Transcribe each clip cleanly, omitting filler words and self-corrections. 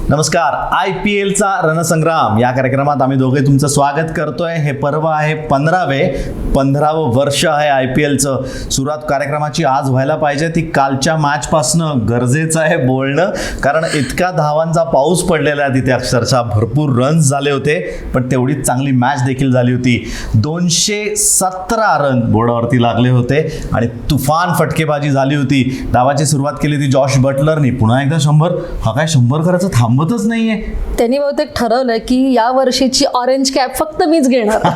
नमस्कार. IPLचा रणसंग्राम या कार्यक्रमात आम्ही दोघे तुमचं स्वागत करतोय. हे पर्व आहे 15वं वर्ष आहे IPLचं. सुरुवात कार्यक्रमाची आज व्हायला पाहिजे ती कालच्या मॅचपासनं. गरजेचं आहे बोलणं, कारण इतका धावांचा पाऊस पडलेला आहे तिथे. अक्षरशः भरपूर रन्स झाले होते, पण तेवढीच चांगली मॅच देखील झाली होती. 217 रन बोर्डावरती लागले होते आणि तुफान फटकेबाजी झाली होती. डावाची सुरुवात केली होती जॉश बटलरनी. पुन्हा एकदा 100. हा काय 100 करायचं थांबतच नाहीये. त्यांनी बहुतेक ठरवलं की या वर्षीची ऑरेंज कॅप फक्त मीच घेणार.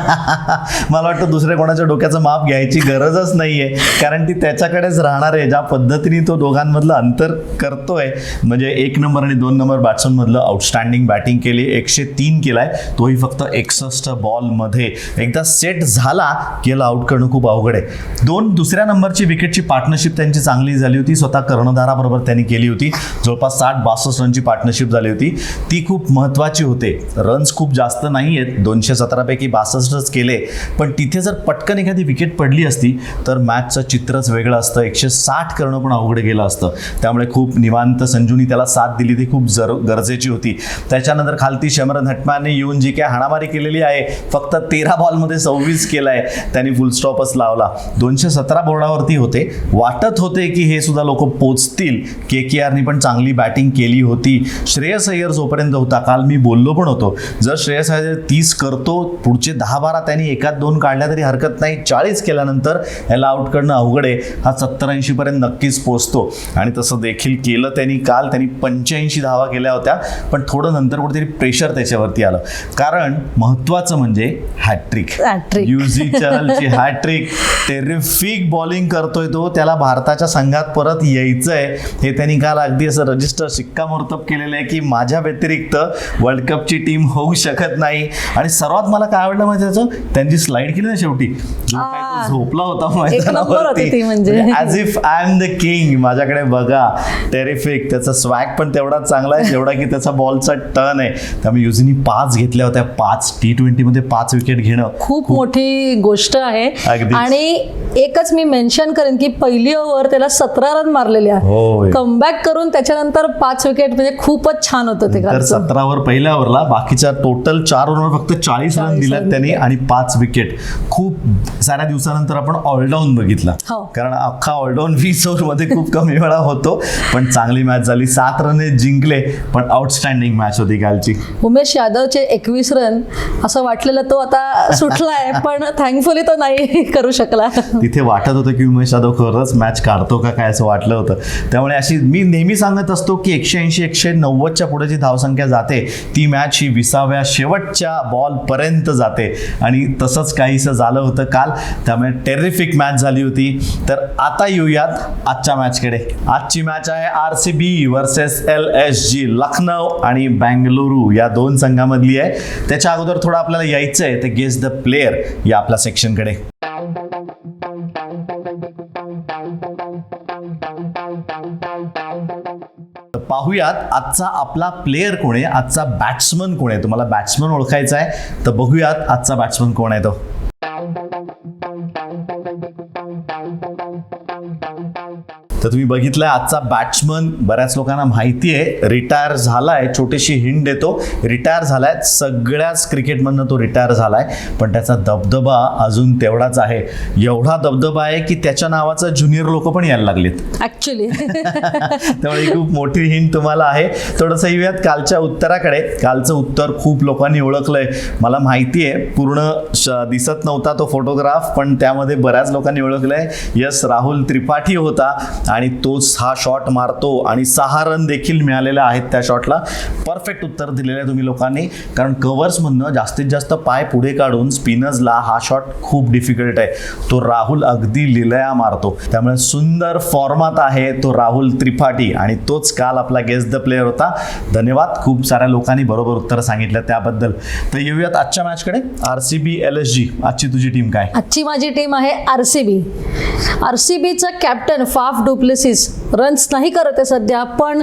मला वाटतं दुसऱ्या कोणाच्या डोक्याचं माप घ्यायची गरजच नाहीये, कारण ती त्याच्याकडेच राहणार आहे. ज्या पद्धतीने तो दोघांमधलं अंतर करतोय, म्हणजे 1 नंबर आणि 2 नंबर बॅट्समन मधलं आउटस्टँडिंग बॅटिंग केली. 103 केलाय, तोही फक्त 61 बॉलमध्ये. एकदा सेट झाला केला आउट करणं खूप अवघड आहे. दुसऱ्या नंबरची विकेटची पार्टनरशिप त्यांची चांगली झाली होती. स्वतः कर्णधाराबरोबर त्यांनी केली होती. जवळपास 60-62 रनची पार्टनरशिप झाली होती. ती खूप महत्त्वाची होते. रन्स खूप जास्त नाही आहेत, 217 पैकी 62च केले. पण तिथे जर पटकन एखादी विकेट पडली असती तर मॅचचं चित्रच वेगळं असतं. 160 करणं पण अवघड गेलं असतं. त्यामुळे खूप निवांत संजूनी त्याला साथ दिली, ती खूप गरजेची होती. त्याच्यानंतर खालती शमरन हटमाने येऊन जी काय हाणामारी केलेली आहे, फक्त 13 बॉलमध्ये 26 केलाय. त्यांनी फुल स्टॉपच लावला. 217 बोर्डावरती होते. वाटत होते की हे सुद्धा लोक पोचतील. KKRनी पण चांगली बॅटिंग केली होती. श्रेयस अय्यर जोपर्यंत होता, काल मी बोललो पण होतो, जर श्रेयस अय्यर 30 करतो, पुढचे 10-12 त्यांनी 1-2 काढल्या तरी हरकत नाही. 40 केल्यानंतर याला आउट करणं अवघड आहे. हा 70-80 पर्यंत नक्कीच पोहोचतो आणि तसं देखील केलं त्यांनी. काल त्यांनी 85 धावा केल्या होत्या, पण थोडं नंतर कुठेतरी प्रेशर त्याच्यावरती आलं. कारण महत्त्वाचं म्हणजे hat trick. Yuzi चहलची hat trick. Terrific bowling करतोय तो. त्याला भारताच्या संघात परत यायचंय, हे त्यांनी काल अगदी असं रजिस्टर शिक्कामोर्तब केलेलं आहे की माझ्या व्यतिरिक्त वर्ल्ड कपची टीम होऊ शकत नाही. आणि सर्वात मला काय आवडलं माहिती त्याचं, त्यांची स्लाइड केली ना शेवटी, जो काय तो झोपला होता मैदानावरती, म्हणजे as if I am the king, माझ्याकडे बघा. टेरिफिक. त्याचा स्वॅग पण तेवढाच चांगला आहे जेवढा की त्याचा बॉलचा टर्न आहे. त्यामुळे युझीनी 5 घेतल्या होत्या. 5 T20 मध्ये 5 विकेट घेणं खूप मोठी गोष्ट आहे. आणि एकच मी मेन्शन करेन की पहिली ओव्हर त्याला 17 रन मारलेले आहे. कमबॅक करून त्याच्यानंतर 5 विकेट, म्हणजे खूपच छान होतं ते. तर 17 पहिल्या ओव्हरला, बाकीच्या टोटल 4 ओव्हरवर फक्त 40 रन दिल्यात त्यांनी आणि 5 विकेट. खूप साऱ्या दिवसानंतर आपण ऑलडाऊन बघितला, कारण अख्खा ऑलडाऊन 20 ओव्हरमध्ये खूप कमी वेळा होतो. पण चांगली मॅच झाली. 7 रन जिंकले, पण आउटस्टँडिंग मॅच होती कालची. उमेश यादवचे 21 रन, असं वाटलेलं तो आता सुटलाय, पण थँकफुली तो नाही करू शकला. तिथे वाटत होतं की उमेश यादव खरंच मॅच काढतो का काय, असं वाटलं होतं. त्यामुळे अशी मी नेहमी सांगत असतो की 180-190च्या पुढे जी धावसंख्या जाते ती मॅच ही 20व्या शेवटच्या बॉल पर्यंत जाते, आणि तसंच काहीसं झालं होतं काल. त्यामुळे टेरिफिक मॅच झाली होती. तर आता येऊयात आजच्या मॅचकडे. आजची मॅच आहे RCB वर्सेस LSG. लखनौ आणि बेंगलुरू या 2 संघामधली आहे. त्याच्या अगोदर थोडं आपल्याला यायचं आहे ते गेस द प्लेयर या आपल्या सेक्शनकडे. पाहूयात आजचा आपला प्लेयर कोण आहे, आजचा बॅट्समन कोण आहे. तुम्हाला बॅट्समन ओळखायचा आहे तर बघूयात आजचा बॅट्समन कोण आहे तो. तर तुम्ही बघितलंय आजचा बॅट्समन बऱ्याच लोकांना माहिती आहे, रिटायर झालाय. छोटीशी हिंट देतो, रिटायर झालाय. सगळ्याच क्रिकेटमधनं तो रिटायर झालाय, पण त्याचा दबदबा अजून तेवढाच आहे. एवढा दबदबा आहे की त्याच्या नावाचं ज्युनियर लोक पण यायला लागलेत ऍक्च्युली. त्यामुळे खूप मोठी हिंट तुम्हाला आहे. थोडंसं येऊयात कालच्या उत्तराकडे. कालचं उत्तर खूप लोकांनी ओळखलंय. मला माहिती आहे पूर्ण दिसत नव्हता तो फोटोग्राफ, पण त्यामध्ये बऱ्याच लोकांनी ओळखलंय. यस, राहुल त्रिपाठी होता आणि तोच हा शॉट मारतो आणि 6 रन देखील मिळालेले आहेत त्या शॉटला. परफेक्ट उत्तर दिलेलं आहे तुम्ही लोकांनी, कारण कव्हर्समधनं जास्तीत जास्त पाय पुढे काढून स्पिनर्सला हा शॉट खूप डिफिकल्ट आहे. तो राहुल अगदी लिलया मारतो. त्यामुळे सुंदर फॉर्मात आहे तो राहुल त्रिपाठी, आणि तोच काल आपला गेस द प्लेयर होता. धन्यवाद, खूप साऱ्या लोकांनी बरोबर उत्तर सांगितलं त्याबद्दल. तर येऊयात आजच्या मॅचकडे. RCB LSG. आजची तुझी टीम काय? आजची माझी टीम आहे RCB. RCBचा कॅप्टन फाफ डुप्लेसिस रन्स नाही करत आहे सध्या, पण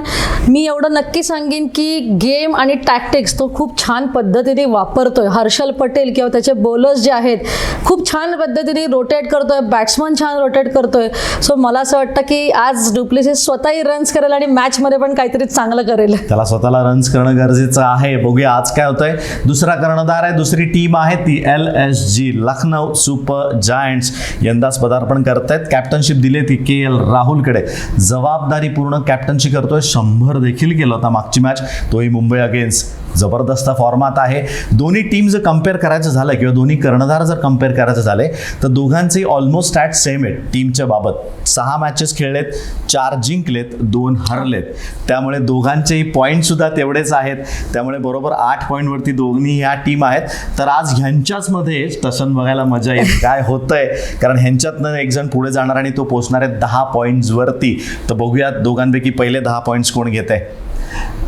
मी एवढं नक्की सांगेन की गेम आणि टॅक्टिक्स तो खूप छान पद्धतीने वापरतोय. हर्षल पटेल किंवा त्याचे बॉलर्स जे आहेत खूप छान पद्धतीने रोटेट करतोय, बॅट्समन छान रोटेट करतोय. सो मला असं वाटतं की आज डुप्लेसिस स्वतःही रन्स करेल आणि मॅचमध्ये पण काहीतरी चांगलं करेल. त्याला स्वतःला रन्स करणं गरजेचं आहे. बघूया आज काय होतंय. दुसरा कर्णधार आहे, दुसरी टीम आहे ती LSG लखनौ सुपर जायंट्स. यंदाच पदार्पण करतायत. कॅप्टनशिप दिली ती KL राहुलकडे. जबाबदारीपूर्ण कॅप्टन्सी करतोय. 100 देखील केलं होता मागची मॅच, तोही मुंबई अगेन्स्ट. जबरदस्त फॉर्मात आहे. दोन्ही टीम जर कम्पेअर करायचं झालं किंवा दोन्ही कर्णधार जर कम्पेअर करायचं झाले तर दोघांचे ऑलमोस्ट स्टॅट सेम आहेत टीमच्या बाबत. 6 मॅचेस खेळलेत, 4 जिंकलेत, 2 हरलेत. त्यामुळे दोघांचेही पॉईंट सुद्धा तेवढेच आहेत. त्यामुळे बरोबर 8 पॉईंटवरती दोन्ही ह्या टीम आहेत. तर आज ह्यांच्याच मध्ये टसन बघायला मजा येईल काय होतंय, कारण ह्यांच्यातनं एक जण पुढे जाणार आणि तो पोहोचणार आहे 10 पॉईंट्सवरती. तर बघूयात दोघांपैकी पहिले 10 पॉईंट्स कोण घेत आहे.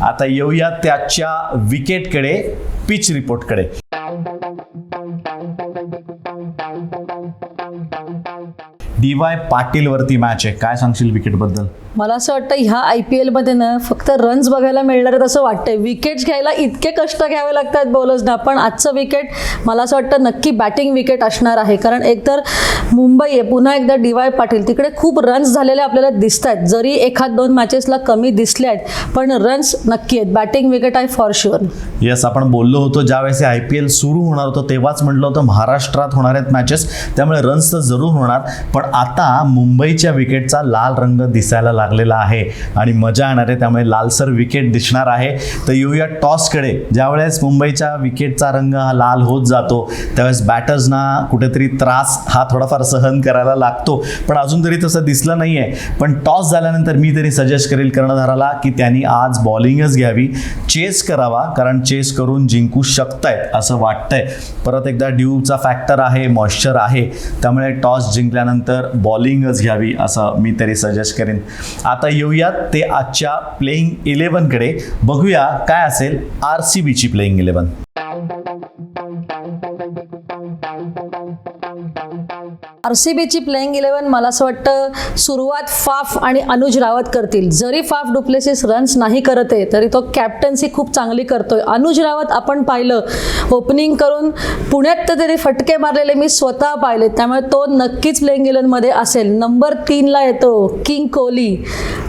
आता येऊया त्याच्या विकेटकडे, पिच रिपोर्टकडे. DY पाटील वरती मॅच आहे. काय सांगशील विकेट बद्दल? मला असं वाटतं ह्या IPL मध्ये ना फक्त रन्स बघायला मिळणार आहेत असं वाटतंय. विकेट्स घ्यायला इतके कष्ट घ्यावे लागतात बॉलर्सना, पण आजचं विकेट मला असं वाटतं नक्की बॅटिंग विकेट असणार आहे. कारण एकतर मुंबई आहे, पुन्हा एकदा DY पाटील, तिकडे खूप रन्स झालेले आपल्याला दिसत आहेत. जरी 1-2 मॅचेसला कमी दिसले आहेत पण रन्स नक्की आहेत. बॅटिंग विकेट आहे फॉर शुअर. येस, आपण बोललो होतो ज्यावेळेस IPL सुरू होणार होतं तेव्हाच म्हटलं होतं महाराष्ट्रात होणार आहेत मॅचेस, त्यामुळे रन्स तर जरूर होणार. पण आता मुंबईच्या विकेटचा लाल रंग दिसायला लागलेला आहे आणि मजा येणार आहे. त्यामुळे लालसर विकेट दिसणार आहे. तर येऊया टॉसकडे. ज्यावेळेस मुंबईच्या विकेटचा रंग हा लाल होत जातो त्यावेळेस बॅटर्सना कुठेतरी त्रास हा थोडाफार सहन करायला लागतो, पण अजून तरी तसं दिसलं नाही आहे. पण टॉस झाल्यानंतर मी तरी सजेस्ट करेल कर्णधाराला की त्यांनी आज बॉलिंगच घ्यावी, चेस करावा, कारण चेस करून जिंकू शकतायत असं वाटतंय. परत एकदा ड्यूचा फॅक्टर आहे, मॉइश्चर आहे, त्यामुळे टॉस जिंकल्यानंतर बॉलिंगच घ्यावी असं मी तरी सजेस्ट करेन. आता येऊयात ते आजच्या प्लेइंग 11कडे. बघूया काय असेल RCBची प्लेइंग 11. RCBची प्लेइंग 11 मला असं वाटतं सुरुवात फाफ आणि अनुज रावत करतील. जरी फाफ डुप्लेसिस रन्स नाही करत आहे तरी तो कॅप्टन्सी खूप चांगली करतोय. अनुज रावत आपण पाहिलं ओपनिंग करून पुण्यात तर त्याने फटके मारलेले मी स्वतः पाहिले, त्यामुळे तो नक्कीच प्लेइंग 11 मध्ये असेल. नंबर 3ला येतो किंग कोहली.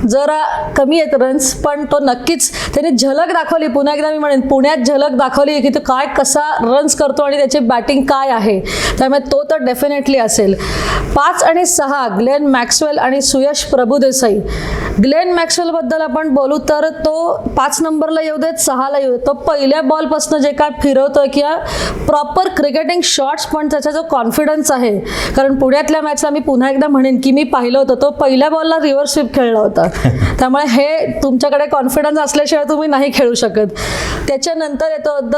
जरा कमी आहेत रन्स पण तो नक्कीच, त्याने झलक दाखवली. पुन्हा एकदा मी म्हणेन पुण्यात झलक दाखवली की तो काय कसा रन्स करतो आणि त्याची बॅटिंग काय आहे, त्यामुळे तो तर डेफिनेटली असेल. 5 आणि 6 ग्लेन मॅक्सवेल आणि सुयश प्रभुदेसाई. ग्लेन मॅक्सवेल बद्दल आपण बोलू तर तो 5 नंबरला येऊ देत, 6ला येऊ देत, तो पहिल्या बॉलपासून जे काय फिरवतोय किंवा प्रॉपर क्रिकेटिंग शॉट्स, पण त्याचा जो कॉन्फिडन्स आहे, कारण पुण्यातल्या मॅचला मी पुन्हा एकदा म्हणेन की मी पाहिलं होतं तो पहिल्या बॉलला रिव्हर्स स्वीप खेळला होता. त्यामुळे हे तुमच्याकडे कॉन्फिडन्स असल्याशिवाय तुम्ही नाही खेळू शकत. त्याच्यानंतर येतो द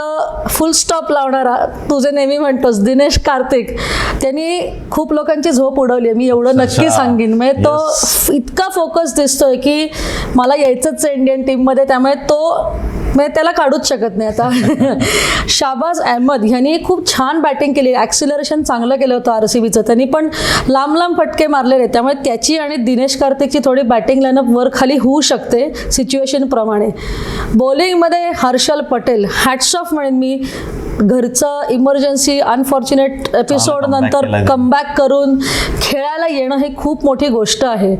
फुल स्टॉप लावणारा, तुझे नेहमी म्हणतोस, दिनेश कार्तिक. त्यांनी खूप लोकांची झोप उडवली आहे, मी एवढं नक्की सांगेन. म्हणजे तो इतका फोकस दिसतोय की मला यायचंच आहे इंडियन टीममध्ये, त्यामुळे तो म्हणजे त्याला काढूच शकत नाही आता. शाबाज अहमद ह्यांनी खूप छान बॅटिंग केली, ॲक्सिलरेशन चांगलं केलं होतं RCBचं. त्यांनी पण लांब लांब फटके मारलेले, त्यामुळे त्याची आणि दिनेश कार्तिकची थोडी बॅटिंग लाईनअप वर खाली होऊ शकते सिच्युएशनप्रमाणे. बॉलिंगमध्ये हर्षल पटेल, हॅट्स ऑफ म्हणेन मी. घरचं इमर्जन्सी अनफॉर्च्युनेट एपिसोड नंतर कमबॅक करून खेळायला येणं ही खूप मोठी गोष्ट आहे.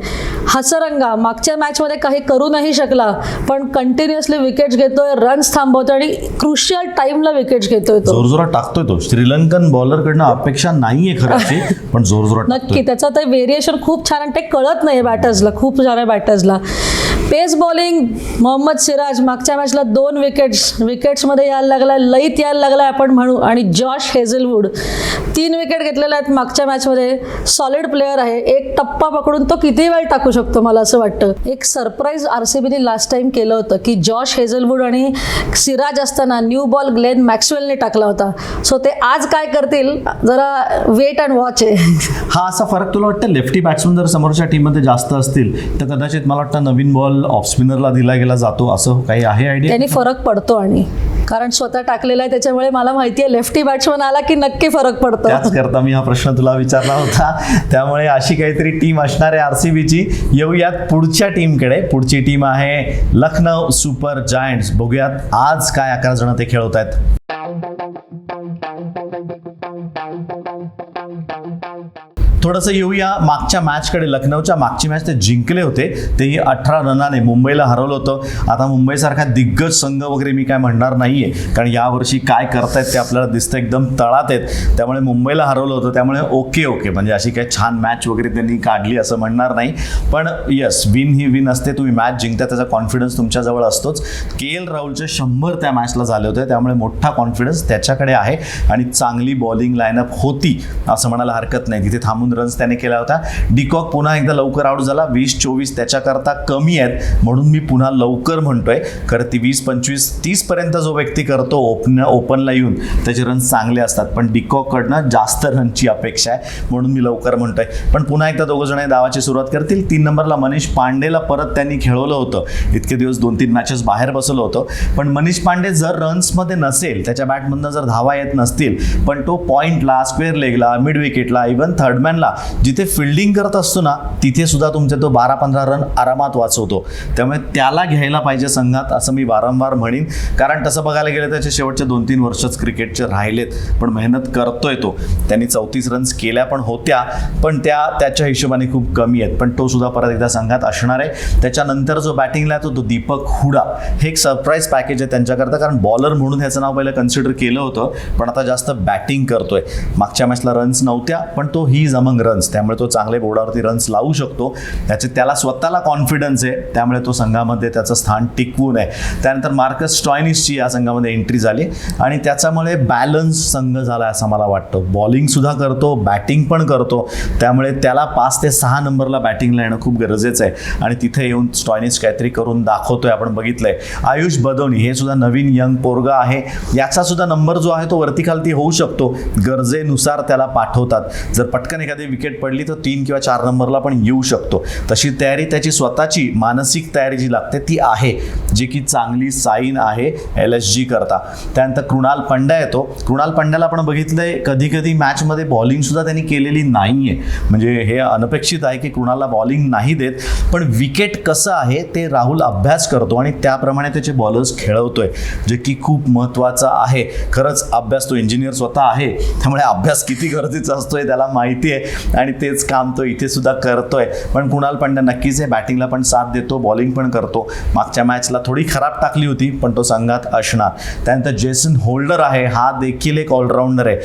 हसरंगा मागच्या मॅचमध्ये काही करू नाही शकला पण कंटिन्युअसली विकेट्स घेतोय, रन्स थांबवतोय आणि क्रुशियल टाइमला विकेट्स घेतोय. तो जोरजोरात टाकतोय. तो श्रीलंकन बॉलरकडनं अपेक्षा नाहीये खरंची, पण जोरजोरात नक्की त्याचं ते व्हेरिएशन खूप छान आणि ते कळत नाही बॅटर्सला, खूप साऱ्या बॅटर्सला. पेस बॉलिंग मोहम्मद सिराज मागच्या मॅचला 2 विकेट्समध्ये यायला लागला, लईत यायला लागला आपण म्हणू. आणि जॉश हेझलवूड 3 विकेट घेतलेल्या आहेत मागच्या मॅचमध्ये. सॉलिड प्लेअर आहे, एक टप्पा पकडून तो किती वेळ टाकू शकतो. मला असं वाटतं एक सरप्राईज RCBने लास्ट टाइम केलं होतं की जॉश हेझलवूड आणि सिराज असताना न्यू बॉल ग्लेन मॅक्सवेलने टाकला होता. सो ते आज काय करतील जरा वेट अँड वॉच आहे. हा असा फरक तुला वाटतं लेफ्टी बॅट्समन जर समोरच्या टीममध्ये जास्त असतील तर कदाचित मला वाटतं नवीन बॉल ऑफ स्पिनरला दिला गेला जातो, असं काही आहे आयडिया? त्यांनी फरक पडतो आणि कारण स्वतः टाकलेला आहे त्याच्यामुळे मला माहिती आहे लेफ्टी बॅट्समन आला की नक्की फरक पडतो. त्याच करता मी हा प्रश्न तुला विचारला होता. त्यामुळे अशी काहीतरी टीम असणार आहे आरसीबीची. येऊयात पुढच्या टीमकडे. पुढची टीम आहे लखनौ सुपर जायंट्स. बघूयात आज काय 11 जण ते खेळवत आहेत. थोडंसं येऊया मागच्या मॅचकडे. लखनौच्या मागची मॅच ते जिंकले होते, तेही 18 रनाने मुंबईला हरवलं होतं. आता मुंबईसारखा दिग्गज संघ वगैरे मी काय म्हणणार नाहीये, कारण यावर्षी काय करतायत ते आपल्याला दिसतं एकदम तळात आहेत. त्यामुळे मुंबईला हरवलं होतं, त्यामुळे ओके म्हणजे अशी काही छान मॅच वगैरे त्यांनी काढली असं म्हणणार नाही. पण येस, विन ही विन असते. तुम्ही मॅच जिंकता त्याचा कॉन्फिडन्स तुमच्याजवळ असतोच. KL राहुलचे 100 त्या मॅचला झाले होते, त्यामुळे मोठा कॉन्फिडन्स त्याच्याकडे आहे आणि चांगली बॉलिंग लाईनअप होती असं म्हणायला हरकत नाही. तिथे थांबून रन्स त्याने केला होता. डिकॉक पुन्हा एकदा लवकर आउट झाला. 20-24 त्याच्याकरता कमी आहेत म्हणून मी पुन्हा लवकर म्हणतोय. खरं ती 20-25-30 पर्यंत जो व्यक्ती करतो ओपनला येऊन त्याचे रन्स चांगले असतात, पण डिकॉककडनं जास्त रनची अपेक्षा आहे म्हणून मी लवकर म्हणतोय. पण पुन्हा एकदा दोघं जण धावाची सुरुवात करतील. 3 नंबरला मनीष पांडेला परत त्यांनी खेळवलं होतं. इतके दिवस 2-3 मॅचेस बाहेर बसवलं होतं, पण मनीष पांडे जर रन्समध्ये नसेल, त्याच्या बॅटमधनं जर धावा येत नसतील, पण तो पॉईंटला, स्क्वेअर लेगला, मिड विकेटला, इव्हन थर्डमॅनला जिथे फिल्डिंग करत असतो ना, तिथे सुद्धा तुमचे तो 12-15 रन आरामात वाचवतो. त्यामुळे त्याला घ्यायला पाहिजे संघात असं मी वारंवार म्हणीन. कारण तसं बघायला गेलं त्याचे शेवटचे 2-3 वर्षच क्रिकेटचे राहिलेत, पण मेहनत करतोय तो. त्यांनी 34 रन्स केल्या पण होत्या, पण त्याच्या हिशोबाने खूप कमी आहेत. पण तो सुद्धा परत एकदा संघात असणार आहे. त्याच्यानंतर जो बॅटिंगला येतो तो दीपक हुडा. हे एक सरप्राईज पॅकेज आहे त्यांच्याकरता, कारण बॉलर म्हणून ह्याचं नाव पहिलं कन्सिडर केलं होतं, पण आता जास्त बॅटिंग करतोय. मागच्या मॅचला रन्स नव्हत्या, पण तो ही अमंग रन्स, त्यामुळे तो चांगले बोर्डावरती रन्स लावू शकतो. त्याला स्वतःला कॉन्फिडन्स आहे, त्यामुळे तो संघामध्ये त्याचं स्थान टिकवून आहे. त्यानंतर मार्कस स्टॉयनिसची या संघामध्ये एंट्री झाली आणि त्याच्यामुळे बॅलन्स संघ झाला असं मला वाटतं. बॉलिंग सुद्धा करतो, बॅटिंग पण करतो, त्यामुळे त्याला 5 ते 6 नंबरला बॅटिंगला येणं खूप गरजेचं आहे आणि तिथे येऊन स्टॉयनिस काहीतरी करून दाखवतोय, आपण बघितलंय. आयुष बदोनी हे सुद्धा नवीन यंग पोरगा आहे. याचा सुद्धा नंबर जो आहे तो वरती खालती होऊ शकतो, गरजेनुसार त्याला पाठवतात. जर पटकन एखादी विकेट पडली तर 3 किंवा 4 नंबरला पण येऊ शकतो. तशी तयारी, त्याची स्वतःची मानसिक तयारी जी लागते ती आहे, जी की चांगली साईन आहे LSG करता. त्यानंतर कृणाल पंड्या येतो. कृणाल पंड्याला आपण बघितलंय कधी कधी मॅचमध्ये बॉलिंग सुद्धा त्यांनी केलेली नाहीये, म्हणजे हे अनपेक्षित आहे की कृणालला बॉलिंग नाही देत, पण विकेट कसं आहे ते राहुल अभ्यास करतो आणि त्याप्रमाणे त्याचे बॉलर्स खेळवतोय, जे की खूप महत्त्वाचं आहे. खरंच अभ्यास, तो इंजिनियर स्वतः आहे, त्यामुळे अभ्यास किती गरजेचा असतोय त्याला माहिती आहे आणि तेच काम तो इथे सुद्धा करतोय. पण कुणाल पांड्या नक्कीच आहे, बॅटिंगला पण साथ देतो, बॉलिंग पण करतो. मागच्या मॅचला थोडी खराब टाकली होती, पण तो संघात असणार. त्यानंतर जेसन होल्डर आहे, हा देखील एक ऑलराऊंडर आहे.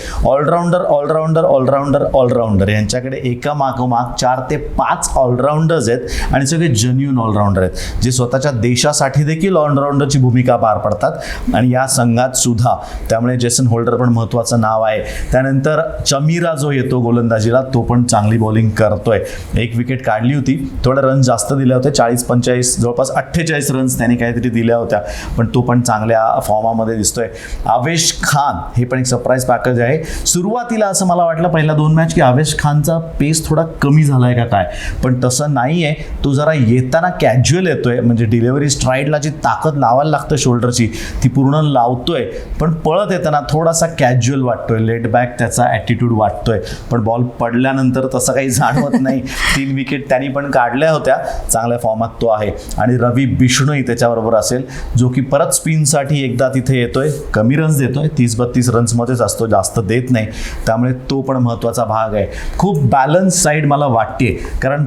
ऑलराऊंडर यांच्याकडे एका मागोमाग 4 ते 5 ऑलराऊंडर्स आहेत आणि सगळे जेन्युइन ऑलराऊंडर आहेत, जे स्वतःच्या देशासाठी देखील ऑलराऊंडरची भूमिका पार पडतात आणि या संघात सुद्धा. त्यामुळे जेसन होल्डर पण महत्त्वाचं नाव आहे. त्यानंतर चमीरा जो येतो गोलंदाजीला, तो पण चांगली बॉलिंग करतोय. 1 विकेट काढली होती, थोडे रन जास्त दिले होते, 40-45 जवळपास 48 रन्स त्याने काहीतरी दिल्या होत्या, पण तो पण चांगल्या फॉर्मामध्ये दिसतोय. आवेश खान हे पण एक सरप्राईज पॅकेज आहे. सुरुवातीला असं मला वाटलं पहिल्या 2 मॅच की आवेश खानचा पेस थोडा कमी झालाय का काय, पण तसं नाही आहे. तो जरा येताना कॅज्युअल येतोय, म्हणजे डिलिव्हरी स्ट्राईडला जी ताकद लावायला लागतं शोल्डरची ती पूर्ण लावतोय, पण पळत येताना थोडासा कॅज्युअल वाटतोय, लेट बॅक त्याचा ॲटिट्यूड वाटतोय. पण बॉल पडल्यानंतर तसं काही जाणवत नाही. 3 विकेट त्यांनी पण काढल्या होत्या, चांगल्या फॉर्मात तो आहे. आणि रवी बिष्णोई त्याच्याबरोबर असेल, जो की परत स्पिनसाठी एकदा तिथे येतोय, कमी रन्स देतोय, 30-32 रन्समध्येच असतो, जास्त देत नाही, त्यामुळे तो पण महत्त्वाचा भाग आहे. खूप बॅलन्स साईड मला वाटते, कारण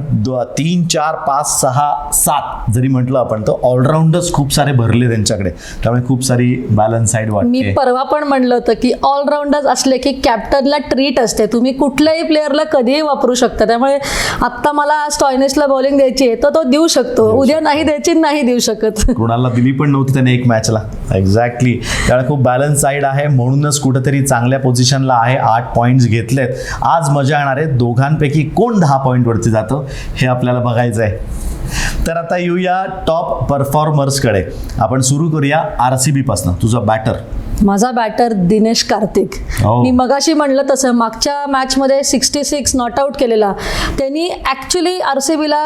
3, 4, 5, 6, 7 जरी म्हटलं आपण तर ऑलराऊंडर्स खूप सारे भरले त्यांच्याकडे, त्यामुळे खूप सारी बॅलन्स साईड मी वाटते. परवा पण म्हणलं होतं की ऑलराऊंडर्स असले की कॅप्टनला ट्रीट असते, तुम्ही कुठल्याही प्लेअरला कधीही वापरू शकता. त्यामुळे आत्ता मला स्टॉयनिसला बॉलिंग द्यायची आहे तर तो देऊ शकतो, उद्या नाही द्यायची, नाही देऊ शकत. कुणाला दिली पण नव्हती त्याने 1 मॅचला. एक्झॅक्टली, त्यामुळे खूप बॅलन्स साईड आहे, म्हणूनच कुठेतरी चांगल्या पोझिशनला आहे. 8 पॉईंट्स घेतलेत. आज मजा येणार आहे. दोघांपैकी कोण 10 पॉईंटवरती जातं हे आपल्याला बघायचं आहे. तर आता येऊया टॉप परफॉर्मर्सकडे. आपण सुरू करूया RCB पासून. तुझा बॅटर माझा बॅटर दिनेश कार्तिक. Oh. मी मगाशी म्हणलं तसं मागच्या मॅचमध्ये 66 नॉट आउट केलेला. त्यांनी ॲक्च्युली RCBला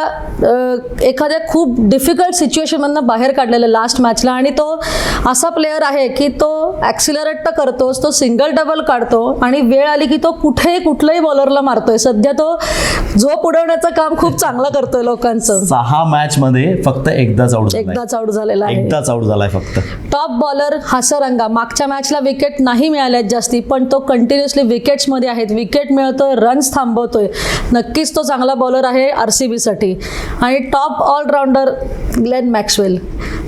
एखाद्या खूप डिफिकल्ट सिच्युएशनमधनं बाहेर काढलेलं लास्ट मॅचला. आणि तो असा प्लेअर आहे की तो ॲक्सिलरेट तर करतोच, तो सिंगल डबल काढतो आणि वेळ आली की तो कुठल्याही बॉलरला मारतोय. सध्या तो झोप उडवण्याचं काम खूप चांगलं करतोय लोकांचं. 6 मॅच मध्ये फक्त एकदाच आउट झालेला आहे. एकदाच आउट झालाय फक्त. Top bowler Hasaranga. मागच्या मॅचला विकेट नाही मिळाल्यात जास्ती, पण तो कंटिन्युअसली विकेट्समध्ये आहेत, विकेट मिळवतोय, रन्स थांबवतोय. नक्कीच तो चांगला बॉलर आहे RCBसाठी. आणि टॉप ऑलराऊंडर ग्लेन मॅक्सवेल.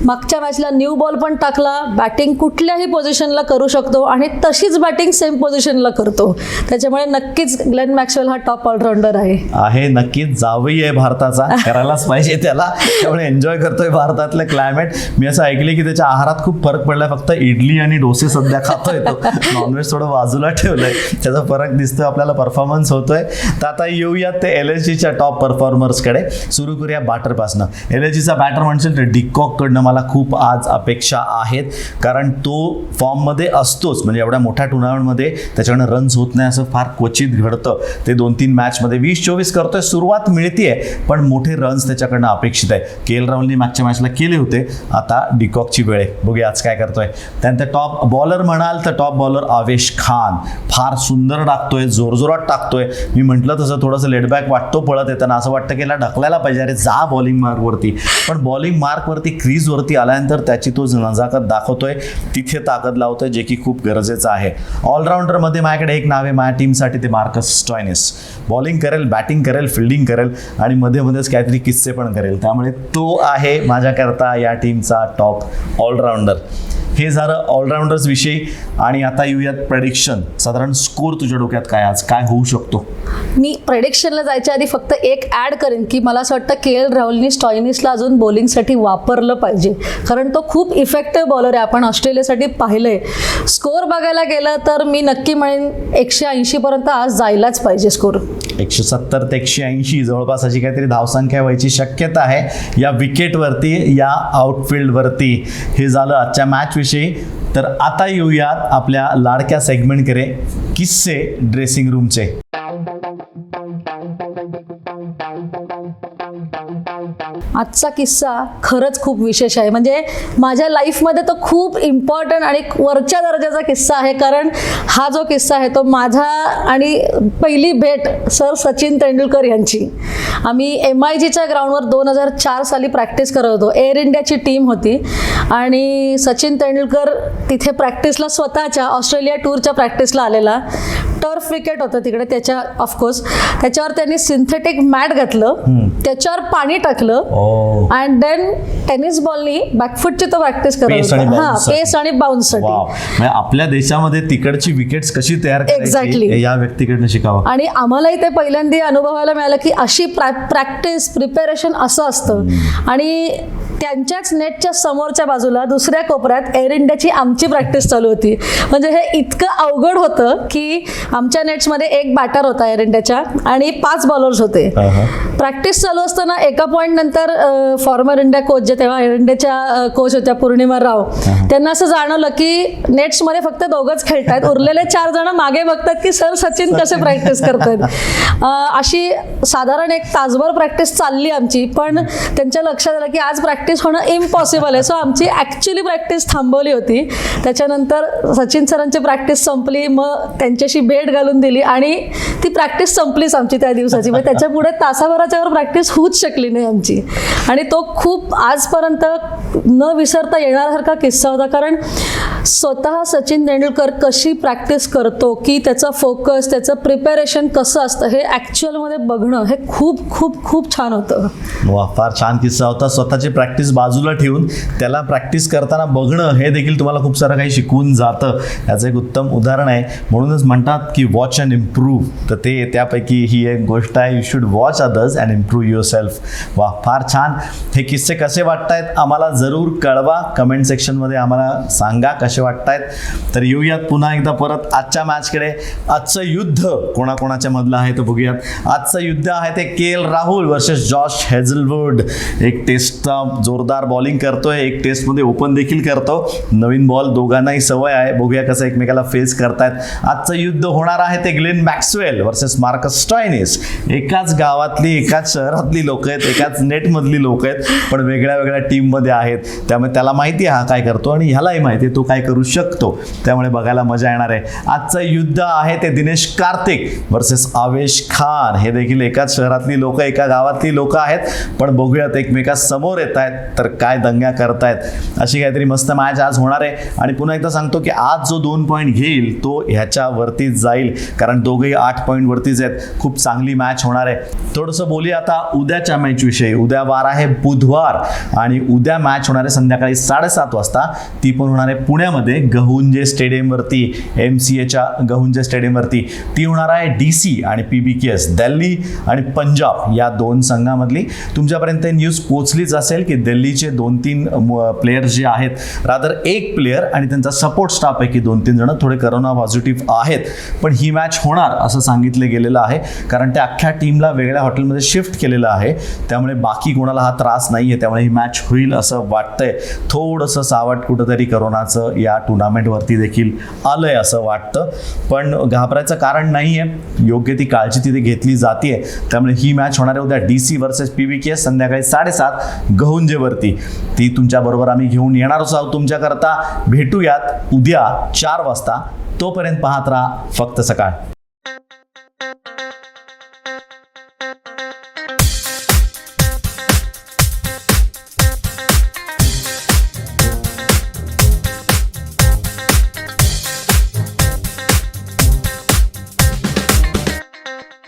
मागच्या मॅचला न्यू बॉल पण टाकला, बॅटिंग कुठल्याही पोझिशनला करू शकतो आणि तशीच बॅटिंग सेम पोझिशनला करतो. त्याच्यामुळे नक्कीच ग्लेन मॅक्सवेल हा टॉप ऑलराऊंडर आहे. नक्कीच जावई आहे भारताचा, करायलाच पाहिजे त्याला. त्यामुळे एन्जॉय करतोय भारतातलं क्लायमेट. मी असं ऐकले की त्याच्या आहारात खूप फरक पडलाय, फक्त इडली आणि डोसे सध्या खातोय तो. नॉनव्हेज थोडं बाजूला ठेवलंय, त्याचा फरक दिसतोय आपल्याला, परफॉर्मन्स होतोय. तर आता येऊयात ते LSGच्या टॉप परफॉर्मर्सकडे. सुरू करूया बॅटरपासनं. LSGचा बॅटर म्हणशील तर डिकॉककडनं मला खूप आज अपेक्षा आहेत, कारण तो फॉर्ममध्ये असतोच. म्हणजे एवढ्या मोठ्या टुर्नामेंटमध्ये त्याच्याकडनं रन्स होत नाही असं फार क्वचित घडतं. ते 2-3 मॅचमध्ये 20-24 करतोय, सुरुवात मिळतीये, पण मोठे रन्स त्याच्याकडनं अपेक्षित आहे. KL राहुलने मागच्या मॅचला केले होते, आता डिकॉकची वेळ आहे. बघूया आज काय करतोय. त्यानंतर टॉप बॉलर म्हणाल तर टॉप बॉलर आवेश खान. फार सुंदर टाकतोय, जोरजोरात टाकतोय. मी म्हटलं तसं थोडंसं लेटबॅक वाटतो पळत येताना, असं वाटतं की याला ढकलायला पाहिजे, अरे जा बॉलिंग मार्कवरती. पण बॉलिंग मार्कवरती क्रीजवरती आल्यानंतर त्याची तो नजाकत दाखवतोय, तिथे ताकद लावतोय, जे की खूप गरजेचं आहे. ऑलराऊंडरमध्ये माझ्याकडे एक नाव आहे माझ्या टीमसाठी, ते मार्कस स्टॉयनिस. बॉलिंग करेल, बॅटिंग करेल, फिल्डिंग करेल आणि मध्ये मध्येच काहीतरी किस्से पण करेल. त्यामुळे तो आहे माझ्याकरता या टीमचा टॉप ऑलराऊंडर. हे झालं ऑलराऊंडर्स विषयी. आणि आता येऊयात प्रेडिक्शन. साधारण स्कोर तुझ्या डोक्यात काय, आज काय होऊ शकतो? मी प्रेडिक्शनला जायच्या आधी फक्त एक ॲड करेन की मला असं वाटतं KL राहुलनी स्टॉयनिसला अजून बॉलिंगसाठी वापरलं पाहिजे, कारण तो खूप इफेक्टिव्ह बॉलर आहे. आपण ऑस्ट्रेलियासाठी पाहिलंय. स्कोर बघायला गेलं तर मी नक्की म्हणेन 180 पर्यंत आज जायलाच पाहिजे स्कोर. 170 ते 180 जवळपास अशी काहीतरी धावसंख्या व्हायची शक्यता आहे या विकेटवरती, या आउटफिल्डवरती. हे झालं आजच्या मॅच विषयी. तर आता येऊयात आपल्या लाडक्या सेगमेंटकडे, किस्से ड्रेसिंग रूमचे. आजचा किस्सा खरंच खूप विशेष आहे. म्हणजे माझ्या लाईफमध्ये तो खूप इम्पॉर्टंट आणि वरच्या दर्जाचा किस्सा आहे, कारण हा जो किस्सा आहे तो माझा आणि पहिली भेट सर सचिन तेंडुलकर यांची. आम्ही MIGच्या ग्राउंडवर 2004 साली प्रॅक्टिस करत होतो. एअर इंडियाची टीम होती आणि सचिन तेंडुलकर तिथे प्रॅक्टिसला, स्वतःच्या ऑस्ट्रेलिया टूरच्या प्रॅक्टिसला आलेला. टर्फ विकेट होतं तिकडे, त्याच्या ऑफकोर्स त्याच्यावर त्यांनी सिंथेटिक मॅट घातलं, त्याच्यावर पाणी टाकलं अँड देन टेनिस बॉलनी बॅकफुटची तो प्रॅक्टिस करत होता. पेस आणि बाउन्ससाठी. आपल्या देशामध्ये तिकडची विकेट्स कशी तयार करायची या व्यक्तीकडनं शिकावं. आणि आम्हालाही ते पहिल्यांदा अनुभवायला मिळालं की अशी प्रॅक्टिस, प्रिपेरेशन असं असतं. आणि त्यांच्याच नेटच्या समोरच्या बाजूला दुसऱ्या कोपऱ्यात एअर इंडियाची आमची प्रॅक्टिस चालू होती. म्हणजे हे इतकं अवघड होतं की आमच्या नेट्समध्ये एक बॅटर होता एअर इंडियाच्या आणि 5 बॉलर्स होते. प्रॅक्टिस चालू असताना एका पॉईंट नंतर फॉर्मर इंडिया कोच, जे तेव्हा एअर इंडियाच्या कोच होत्या पूर्णिमा राव, त्यांना असं जाणवलं की नेट्समध्ये फक्त दोघंच खेळतायत, उरलेले 4 जण मागे बघतात की सर सचिन कसे प्रॅक्टिस करतायत. अशी साधारण 1 तासभर प्रॅक्टिस चालली आमची, पण त्यांच्या लक्षात आलं की आज प्रॅक्टिस होणं इम्पॉसिबल आहे. सो आमची ॲक्च्युली प्रॅक्टिस थांबवली होती. त्याच्यानंतर सचिन सरांची प्रॅक्टिस संपली, मग त्यांच्याशी भेट घालून दिली आणि ती प्रॅक्टिस संपलीच आमची त्या दिवसाची. मग त्याच्या पुढे तासाभराच्या वर प्रॅक्टिस होऊच शकली नाही आमची. आणि तो खूप आजपर्यंत न विसरता येण्यासारखा किस्सा होता, कारण स्वतः सचिन तेंडुलकर कशी प्रॅक्टिस करतो, की त्याचं फोकस, त्याचं प्रिपेरेशन कसं असतं हे ॲक्च्युअलमध्ये बघणं हे खूप खूप खूप छान होतं. वा, फार छान किस्सा होता. स्वतःची प्रॅक्टिस बाजूला ठेवून त्याला प्रॅक्टिस करताना बघणं हे देखील तुम्हाला खूप सारं काही शिकवून जातं. याचं एक उत्तम उदाहरण आहे. म्हणूनच म्हणतात की वॉच अँड इम्प्रूव्ह, तर ते त्यापैकी ही एक गोष्ट आहे. You should watch others and improve your self. वा, फार छान. हे किस्से कसे वाटतायत आम्हाला जरूर कळवा, कमेंट सेक्शनमध्ये आम्हाला सांगा कसे वाटतायत. तर येऊयात पुन्हा एकदा परत आजच्या मॅचकडे. आजचं युद्ध कोणाकोणाच्या मधलं आहे तर बघूयात. आजचं युद्ध आहे ते KL. Rahul versus Josh Hazlewood. एक टेस्टचा जोरदार बॉलिंग करतोय, एक टेस्टमध्ये ओपन देखील करतो. नवीन बॉल, दोघांनाही सवय आहे. बघूया कसं एकमेकाला फेस करतायत. आजचं युद्ध होणार आहे ते Glenn Maxwell versus Marcus Stoinis. एकाच गावातली, एकाच शहरातली लोक आहेत, एकाच नेटमधली लोक आहेत, पण वेगळ्या वेगळ्या टीममध्ये आहेत. त्यामुळे त्याला माहिती आहे हा काय करतो आणि ह्यालाही माहिती आहे तो काय करू शकतो. त्यामुळे बघायला मजा येणार आहे. आजचं युद्ध आहे ते दिनेश कार्तिक वर्सेस आवेश खान. हे देखील एकाच शहरातली लोक, एका गावातली लोक आहेत, पण बघूयात एकमेका समोर येत आहेत तर काय दंगा करतायत. अशी काहीतरी मस्त मॅच आज होणार आहे. आणि पुन्हा एकदा सांगतो की आज जो 2 पॉईंट घेईल तो ह्याच्यावरतीच जाईल, कारण दोघेही 8 पॉईंट वरतीच आहेत. खूप चांगली मॅच होणार आहे. थोडंसं बोलूया आता उद्याच्या मॅच विषयी. उद्या वार आहे बुधवार आणि उद्या मॅच होणार आहे संध्याकाळी 7:30 वाजता. ती पण होणार आहे पुण्यामध्ये गहुंजे स्टेडियमवरती, MCAच्या गहुंजे स्टेडियमवरती. ती होणार आहे DC आणि PBKS दिल्ली आणि पंजाब या 2 संघामधली. तुमच्यापर्यंत न्यूज पोहोचलीच असेल की दिल्लीचे 2-3 प्लेयर्स जे आहेत, रादर एक प्लेयर आणि त्यांचा सपोर्ट स्टाफपैकी 2-3 जण थोडे करोना पॉझिटिव्ह आहेत, पण ही मॅच होणार असं सांगितलं गेलेलं आहे, कारण त्या अख्ख्या टीमला वेगळ्या हॉटेलमध्ये शिफ्ट केलेलं आहे. त्यामुळे बाकी कोणाला हा त्रास नाही आहे. त्यामुळे ही मॅच होईल असं वाटतंय. थोडंसं सावट कुठंतरी करोनाचं या टुर्नामेंटवरती देखील आलंय असं वाटतं, पण घाबरायचं कारण नाही आहे. योग्य ती काळजी तिथे घेतली जाते. त्यामुळे ही मॅच होणार आहे उद्या DC वर्सेस PBKS संध्याकाळी 7:30 गहुंजेवरती. ती तुमच्याबरोबर आम्ही घेऊन येणारच आहोत तुमच्याकरता. भेटूयात उद्या 4 वाजता. तोपर्यंत पाहत राहा फक्त सकाळ.